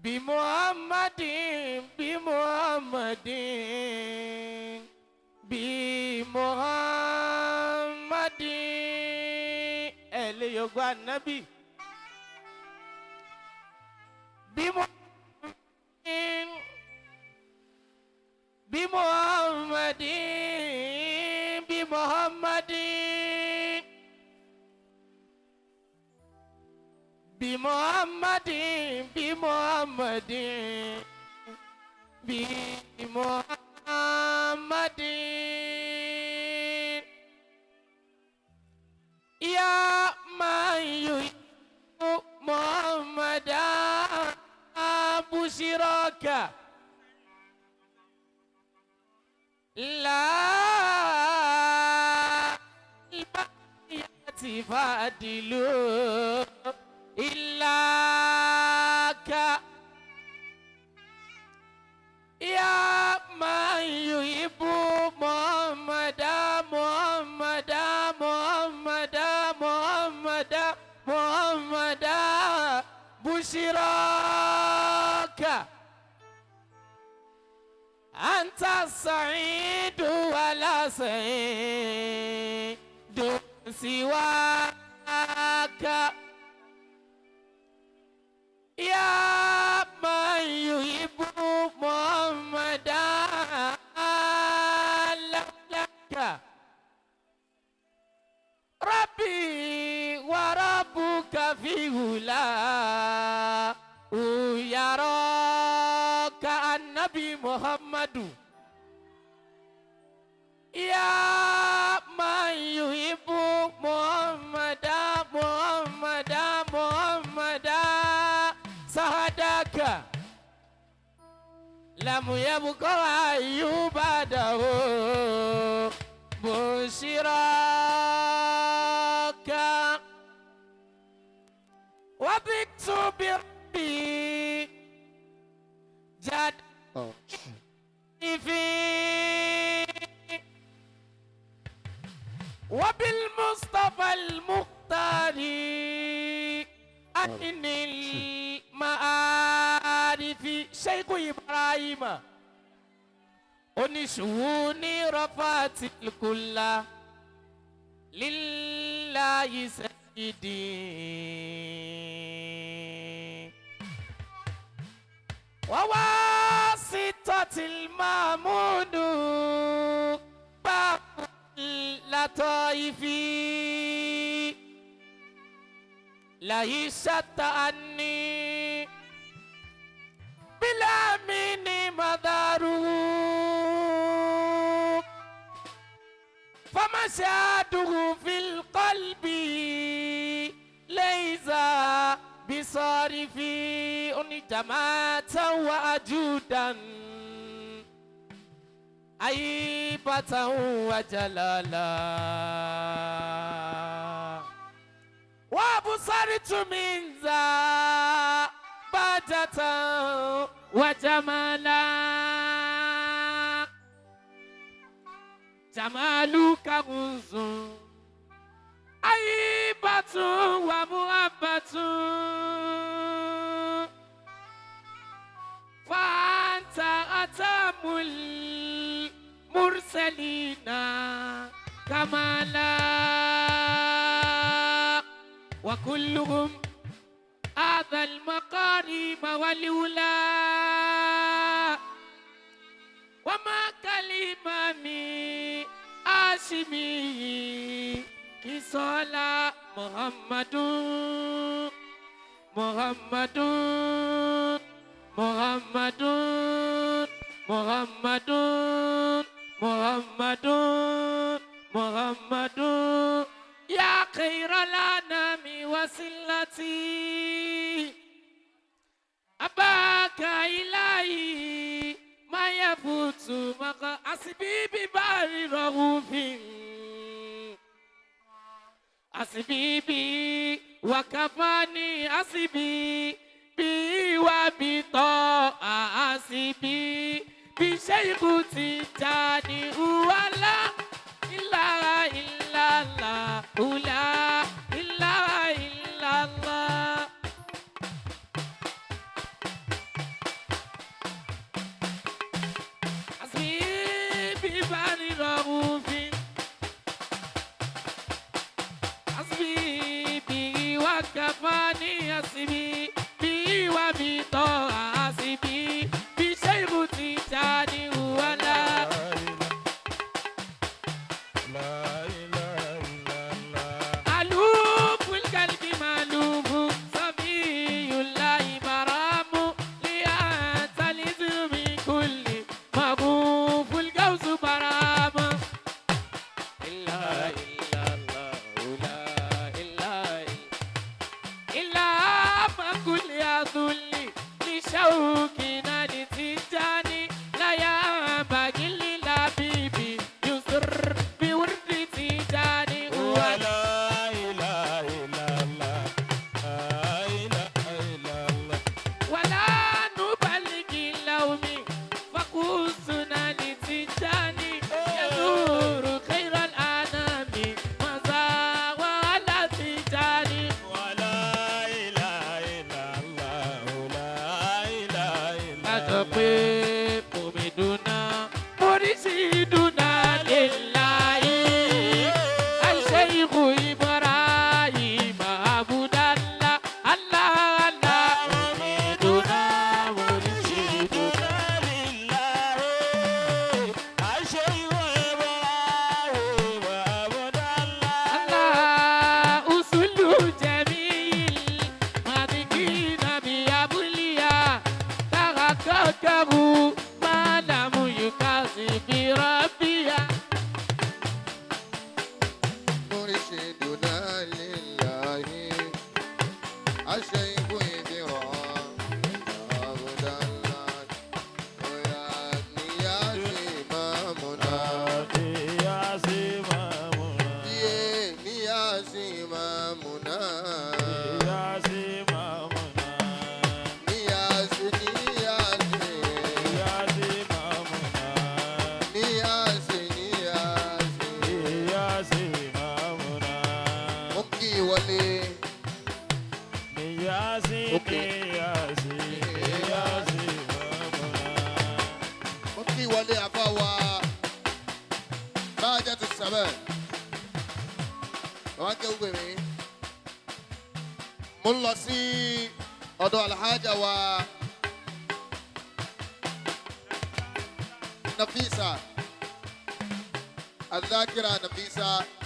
بمحمد بمحمد بمحمد اللي يقوى النبي بمحمد بمحمد بمحمد بمحمد بمحمد بمحمد يا من يحب محمدا بشراك لا البقية فادلوا إلاك يا من يحب محمدا محمدا محمدا محمدا محمدا بشراك أنت السعيد ولا سعيد سواك يا من يحب محمدا لك ربي وربك في هلا يراك النبي محمد يا من يحب محمدا محمدا محمدا سهدك لم يبقى أيوب بعده بشراك وبكت بربي جد في وبالمصطفى المختار أن المعارف شيخ إبراهيم ونشوني رفعت الكل لله سيدي وواسطة المامون باب اللطائفي ليست عني بلا من مداره فمشاهده في القلب ليس بصارفي أني جماعة وأجودا عيبة وجلالا وابصرت من ذا بهجة وجمالا جمالك غز عيبة ومحبة فأنت أتم المرسلين كمالا وكلهم هذا المقاريم والأولى وما كلمامي آشمي كسولا محمد محمد محمد محمد محمد محمد يا خير الأنام وسلتي أباك إلهي ما يفوت مقا أسبي ببار رغوف أسبي بي وكفاني أسبي بي وبطاء أسبي بشيخ تجاني ولا إله إلا الله لا إله إلا الله pé omi dùnà oríṣi dùnà lè láyé àṣẹ ìkù Ibrahim Abudallah Allah Allah omi dùnà oríṣi dùnà lè láyé àṣẹ ìkù Ibrahim Abudallah Allah usulu jamil madikina bi abuliya takakaru malamu yukasi bi rabbiya مرشدنا لله الشيخ إبراهيم عبد الله ويا نياس إمامنا نياس إمامنا نياس مكي ولي مكي ولي عفاوة باجة السماء واكي وقمي ملا سي أدو الحاجة و نفيسة الذاكرة نفيسة